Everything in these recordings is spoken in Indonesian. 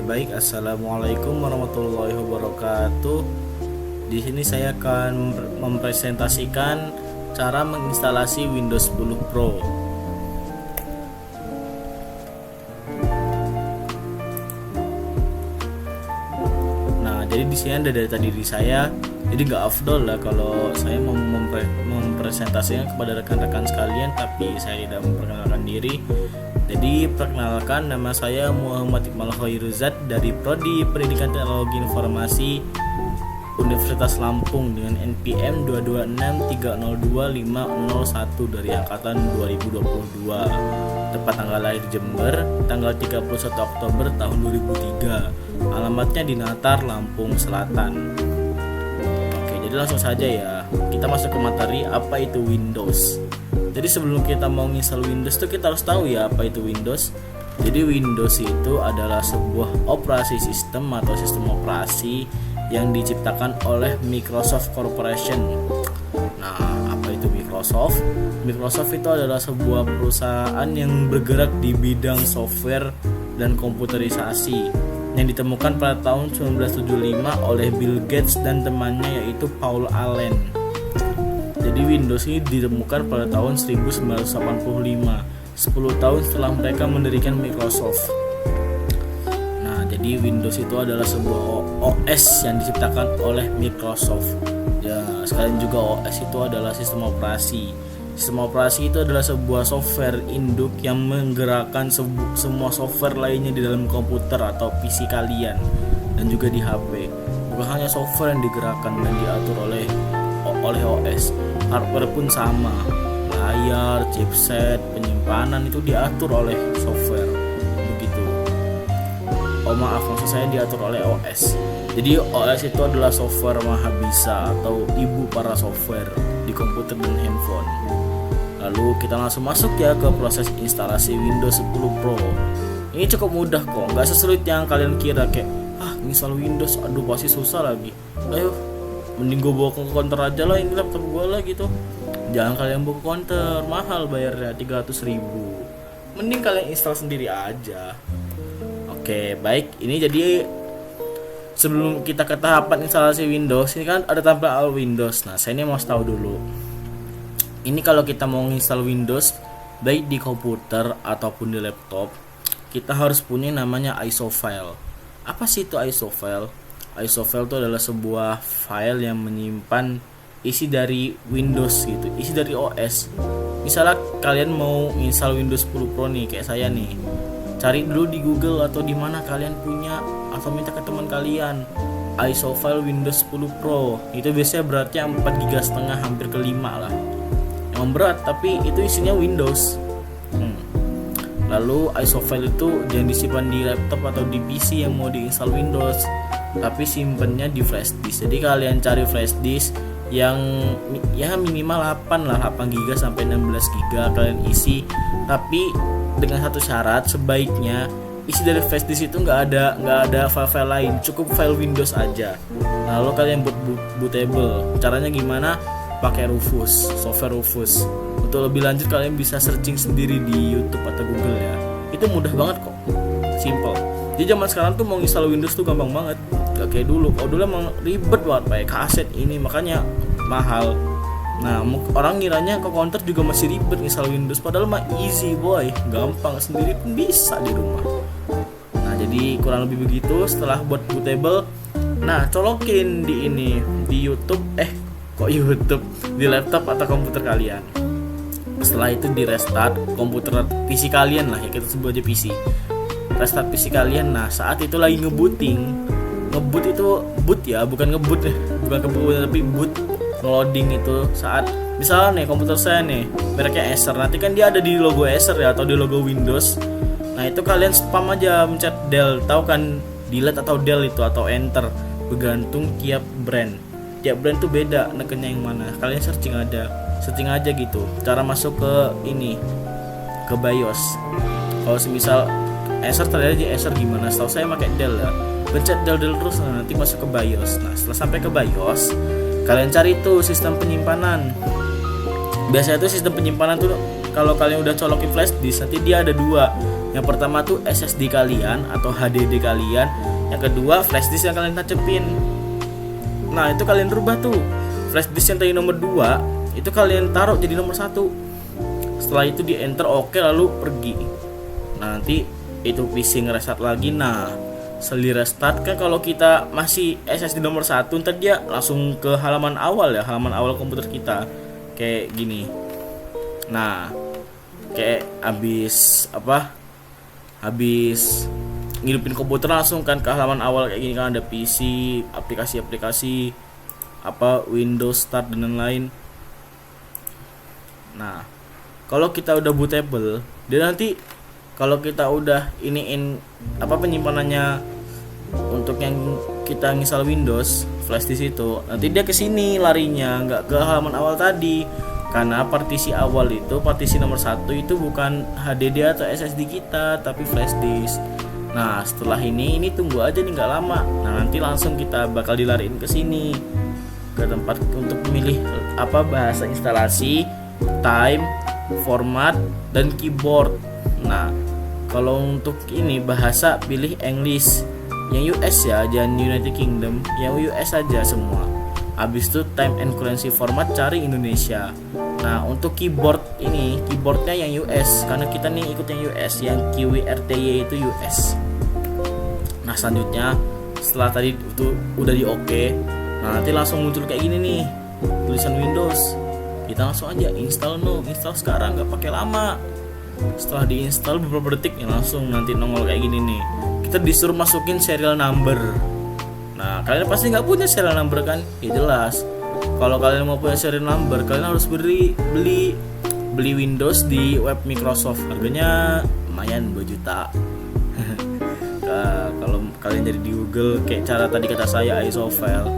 Baik. Assalamualaikum warahmatullahi wabarakatuh. Di sini saya akan mempresentasikan cara menginstalasi Windows 10 Pro. Nah, jadi di sini ada data diri saya. Jadi nggak afdol lah kalau saya mempresentasikan kepada rekan-rekan sekalian, tapi saya tidak memperkenalkan diri. Jadi perkenalkan, nama saya Muhammad Iqbal Khairuzat dari Prodi Pendidikan Teknologi Informasi Universitas Lampung dengan NPM 226302501 dari angkatan 2022. Tepat tanggal lahir Jember, tanggal 31 Oktober tahun 2003. Alamatnya di Natar, Lampung Selatan. Oke, jadi langsung saja ya. Kita masuk ke materi, apa itu Windows. Jadi sebelum kita mau install Windows tuh kita harus tahu ya apa itu Windows. Jadi Windows itu adalah sebuah operasi sistem atau sistem operasi yang diciptakan oleh Microsoft Corporation. Nah, apa itu Microsoft? Microsoft itu adalah sebuah perusahaan yang bergerak di bidang software dan komputerisasi yang ditemukan pada tahun 1975 oleh Bill Gates dan temannya yaitu Paul Allen. Jadi Windows ini ditemukan pada tahun 1985, 10 tahun setelah mereka mendirikan Microsoft. Nah, jadi Windows itu adalah sebuah OS yang diciptakan oleh Microsoft. Ya, sekalian juga OS itu adalah sistem operasi. Sistem operasi itu adalah sebuah software induk yang menggerakkan semua software lainnya di dalam komputer atau PC kalian dan juga di HP. Bukan hanya software yang digerakkan dan diatur oleh OS, hardware pun sama. Layar, chipset, penyimpanan itu diatur oleh software. Begitu. Maaf, maksud saya diatur oleh OS. Jadi OS itu adalah software mahabisa atau ibu para software di komputer dan handphone. Lalu kita langsung masuk ya ke proses instalasi Windows 10 Pro. Ini cukup mudah kok, nggak sesulit yang kalian kira kayak install Windows, aduh pasti susah lagi. Ayo, mending gue bawa ke counter aja lah, ini laptop gue lah gitu. Jangan kalian bawa ke counter, mahal bayarnya 300.000. Mending kalian install sendiri aja. Oke, baik. Ini jadi sebelum kita ke tahapan instalasi Windows, ini kan ada tampilan awal Windows. Nah, saya ini mau tahu dulu. Ini kalau kita mau install Windows baik di komputer ataupun di laptop, kita harus punya namanya ISO file. Apa sih itu ISO file? ISO file itu adalah sebuah file yang menyimpan isi dari Windows gitu, isi dari OS. Misalnya kalian mau install Windows 10 Pro nih, kayak saya nih, cari dulu di Google atau di mana kalian punya, atau minta ke teman kalian ISO file Windows 10 Pro. Itu biasanya beratnya 4,5 GB, hampir ke 5 lah. Emang berat, tapi itu isinya Windows. Lalu ISO file itu jangan disimpan di laptop atau di PC yang mau diinstal Windows, tapi simpennya di flash disk. Jadi kalian cari flash disk yang ya minimal 8 GB sampai 16 GB kalian isi. Tapi dengan satu syarat, sebaiknya isi dari flash disk itu nggak ada file-file lain, cukup file Windows aja. Lalu kalian buat bootable. Caranya gimana? Pakai Rufus, software Rufus. Untuk lebih lanjut kalian bisa searching sendiri di YouTube atau Google ya. Itu mudah banget kok, simple. Jadi zaman sekarang tuh mau install Windows tuh gampang banget, gak kayak dulu. Kalau dulu emang ribet banget pakai kaset ini, makanya mahal. Nah, orang ngiranya ke counter juga masih ribet install Windows, padahal mah easy boy, gampang, sendiri pun bisa di rumah. Nah, jadi kurang lebih begitu. Setelah buat bootable, nah colokin di YouTube, di laptop atau komputer kalian. Setelah itu di restart komputer PC kalian lah ya, kita sebut aja PC. Restart PC kalian. Nah, saat itu lagi ngebooting. Ngebut itu boot ya, bukan ngebut tapi boot, ngeloading itu saat misalnya nih komputer saya nih mereknya Acer, nanti kan dia ada di logo Acer ya atau di logo Windows. Nah, itu kalian spam aja mencet Del, tahu kan delete atau Del itu atau enter, bergantung tiap brand. Tiap brand tuh beda nekennya yang mana. Kalian searching aja gitu. Cara masuk ke BIOS. Kalau semisal Acer terjadi Acer gimana? Setahu saya pakai Dell ya. Pencet Dell terus, nanti masuk ke BIOS. Nah, setelah sampai ke BIOS, kalian cari tuh sistem penyimpanan. Biasanya tuh sistem penyimpanan tuh kalau kalian udah colokin flash disk, nanti dia ada dua. Yang pertama tuh SSD kalian atau HDD kalian, yang kedua flash disk yang kalian tacepin. Nah itu kalian rubah tuh, flash disk yang tadi nomor 2 itu kalian taruh jadi nomor 1. Setelah itu di enter oke, lalu pergi. Nah nanti itu PC ngereset lagi. Nah setelah restart kan kalau kita masih SSD nomor 1, ntar dia langsung ke halaman awal ya, halaman awal komputer kita kayak gini. Nah kayak habis ngidupin komputer langsung kan ke halaman awal kayak gini kan, ada PC, aplikasi-aplikasi Windows Start dan lain-lain. Nah kalau kita udah bootable, dia nanti kalau kita udah iniin penyimpanannya untuk yang kita install Windows flash disk itu, nanti dia kesini larinya, nggak ke halaman awal tadi. Karena partisi awal itu, partisi nomor 1 itu bukan HDD atau SSD kita, tapi flash disk. Nah setelah ini tunggu aja nih, nggak lama. Nah nanti langsung kita bakal dilariin ke sini, ke tempat untuk memilih bahasa instalasi, time, format, dan keyboard. Nah kalau untuk ini bahasa pilih English, yang US ya, jangan United Kingdom, yang US aja semua. Habis itu time and currency format cari Indonesia. Nah untuk keyboard ini, keyboardnya yang US karena kita nih ikut yang US, yang QWERTY itu US. Nah selanjutnya setelah tadi itu udah di oke, nah nanti langsung muncul kayak gini nih, tulisan Windows. Kita langsung aja install sekarang, nggak pakai lama. Setelah diinstal beberapa detik ya langsung nanti nongol kayak gini nih. Kita disuruh masukin serial number. Nah kalian pasti nggak punya serial number kan? Ya jelas. Kalau kalian mau punya serial number, kalian harus beli Windows di web Microsoft. Harganya lumayan 2 juta. Kalau kalian jadi di Google kayak cara tadi kata saya isofile,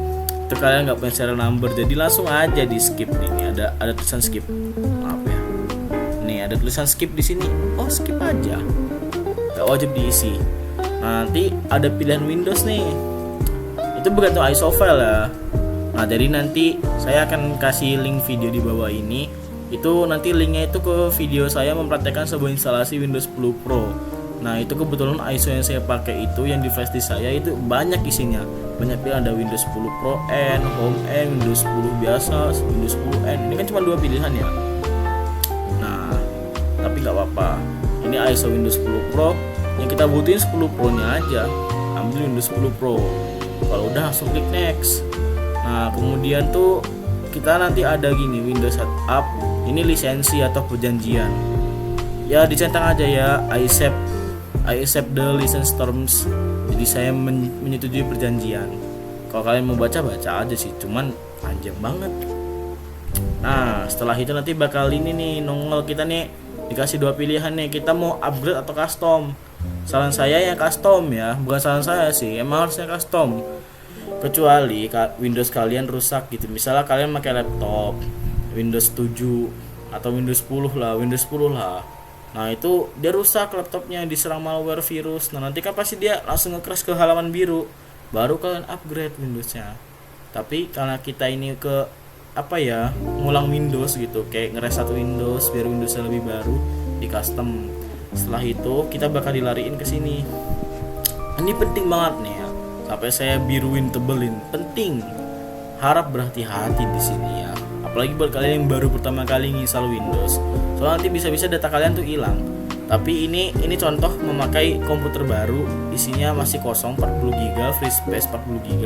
itu kalian nggak punya serial number, jadi langsung aja di skip nih. Ini ada tulisan skip. Maaf ya. Nih ada tulisan skip di sini. Oh skip aja. Gak wajib diisi. Nanti ada pilihan Windows nih. Itu bergantung isofile ya. Nah jadi nanti saya akan kasih link video di bawah ini. Itu nanti linknya itu ke video saya mempraktekkan sebuah instalasi Windows 10 Pro. Nah itu kebetulan ISO yang saya pakai itu, yang di flash disk saya itu banyak isinya. Banyak pilihan, ada Windows 10 Pro N, Home N, Windows 10 biasa, Windows 10 N. Ini kan cuma 2 pilihan ya. Nah tapi nggak apa-apa. Ini ISO Windows 10 Pro. Yang kita butuhin 10 Pro nya aja. Ambil Windows 10 Pro. Kalau udah langsung klik next. Nah kemudian tuh kita nanti ada gini, Windows Setup. Ini lisensi atau perjanjian. Ya dicentang aja ya, I accept the license terms. Jadi saya menyetujui perjanjian. Kalau kalian mau baca aja sih, cuman panjang banget. Nah setelah itu nanti bakal ini nih nongol kita nih, dikasih 2 pilihan nih, kita mau upgrade atau custom. Saran saya yang custom ya, bukan saran saya sih, emang harusnya custom. Kecuali Windows kalian rusak gitu. Misalnya kalian pakai laptop Windows 7 atau Windows 10 lah. Nah itu dia rusak laptopnya, diserang malware, virus. Nah nanti kan pasti dia langsung nge-crash ke halaman biru. Baru kalian upgrade Windowsnya. Tapi karena kita ini ke ngulang Windows gitu, kayak ngereset Windows biar Windowsnya lebih baru, di custom. Setelah itu kita bakal dilariin ke sini. Ini penting banget nih ya. Sampai saya biruin tebelin, penting. Harap berhati-hati di sini ya. Apalagi buat kalian yang baru pertama kali nginstal Windows. Soalnya nanti bisa-bisa data kalian tuh hilang. Tapi ini contoh memakai komputer baru, isinya masih kosong 40 GB, free space 40 GB.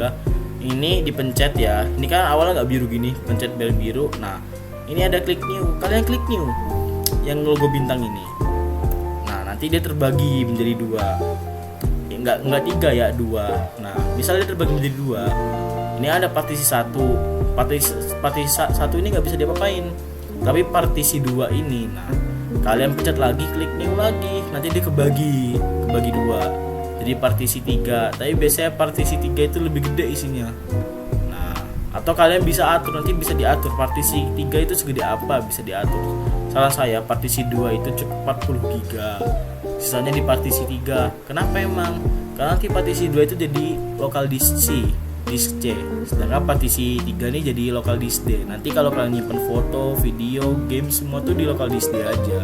Ini dipencet ya. Ini kan awalnya nggak biru gini, pencet bel biru. Nah, ini ada klik new. Kalian klik new yang logo bintang ini. Nah, nanti dia terbagi menjadi 2. Enggak 3 ya, 2. Nah, misalnya dia terbagi menjadi 2. Ini ada partisi 1. Partisi 1 ini nggak bisa diapa-apain. Tapi partisi 2 ini, nah kalian pencet lagi, klik new lagi, nanti dia kebagi 2. Jadi partisi 3. Tapi biasanya partisi 3 itu lebih gede isinya. Nah, atau kalian bisa atur, nanti bisa diatur partisi 3 itu segede apa, bisa diatur. Saran saya partisi 2 itu cukup 40 GB. Sisanya di partisi 3. Kenapa emang? Karena nanti partisi 2 itu jadi local disk C. Sedangkan partisi 3 ini jadi local disk D. Nanti kalau kalian nyimpen foto, video, game semua tuh di local disk D aja.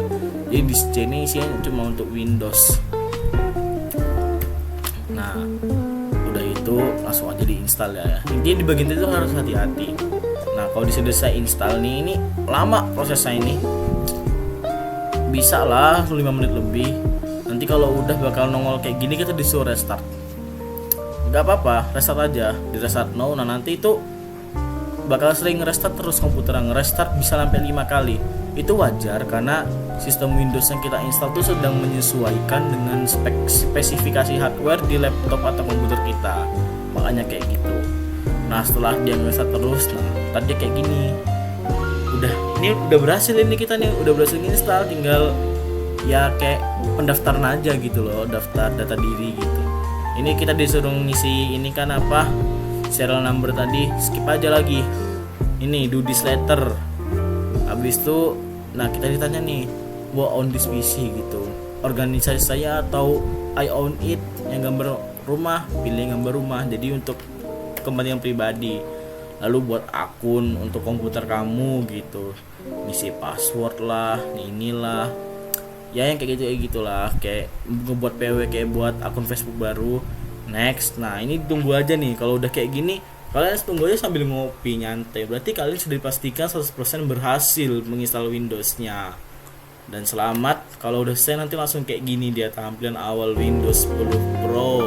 Jadi disk C ini isinya cuma untuk Windows. Nah, udah itu langsung aja diinstal ya. Intinya di bagian itu harus hati-hati. Nah, kalau sudah saya install nih, ini lama prosesnya ini. Bisa lah 5 menit lebih. Nanti kalau udah bakal nongol kayak gini, kita disuruh restart. Gak apa-apa, restart aja, di restart now. Nah, nanti itu bakal sering restart terus komputer, nge-restart bisa sampai 5 kali. Itu wajar karena sistem Windows yang kita install tuh sedang menyesuaikan dengan spesifikasi hardware di laptop atau komputer kita. Makanya kayak gitu. Nah, setelah dia nge-restart terus, nah tadi kayak gini. Ini udah berhasil, ini kita nih udah berhasil install, tinggal ya kayak pendaftaran aja gitu loh, daftar data diri gitu. Ini kita disuruh ngisi ini kan apa, serial number tadi, skip aja lagi. Ini do this later. Habis itu, nah kita ditanya nih, what on this PC gitu, organisasi saya atau I own it, yang gambar rumah, pilih gambar rumah. Jadi untuk kepentingan pribadi. Lalu buat akun untuk komputer kamu gitu, ngisi password lah, inilah ya yang kayak gitulah, kayak ngebuat PW, kayak buat akun Facebook baru. Next. Nah, ini tunggu aja nih. Kalau udah kayak gini, kalian tunggu aja sambil ngopi nyantai. Berarti kalian sudah dipastikan 100% berhasil menginstal Windowsnya. Dan selamat, kalau udah selesai nanti langsung kayak gini dia tampilan awal Windows 10 Pro.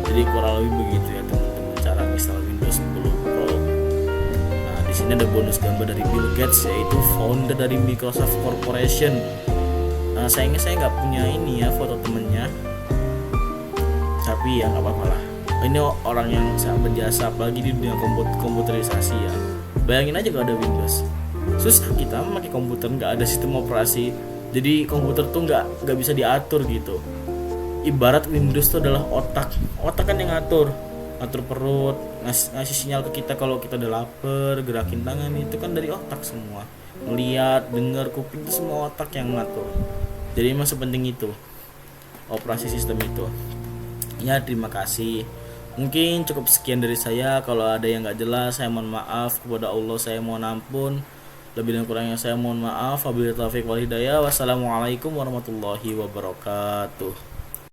Jadi kurang lebih begitu ya teman-teman cara install Windows 10 Pro. Nah, di sini ada bonus gambar dari Bill Gates, yaitu founder dari Microsoft Corporation. Nah, sayangnya saya nggak punya ini ya foto temennya, tapi ya nggak apa-apa lah. Ini orang yang sangat berjasa, apalagi di dunia komputerisasi ya. Bayangin aja kalau ada Windows, susah kita memakai komputer, nggak ada sistem operasi, jadi komputer tuh nggak bisa diatur gitu. Ibarat Windows itu adalah otak kan yang ngatur perut, ngasih sinyal ke kita kalau kita udah lapar, gerakin tangan, itu kan dari otak semua. Melihat, dengar, kuping itu semua otak yang ngatur. Jadi emang sepenting itu operasi sistem itu. Ya, terima kasih. Mungkin cukup sekian dari saya. Kalau ada yang nggak jelas, saya mohon maaf. Kepada Allah saya mohon ampun. Lebih dan kurangnya saya mohon maaf. Wabillahi taufiq wal hidayah. Wassalamualaikum warahmatullahi wabarakatuh.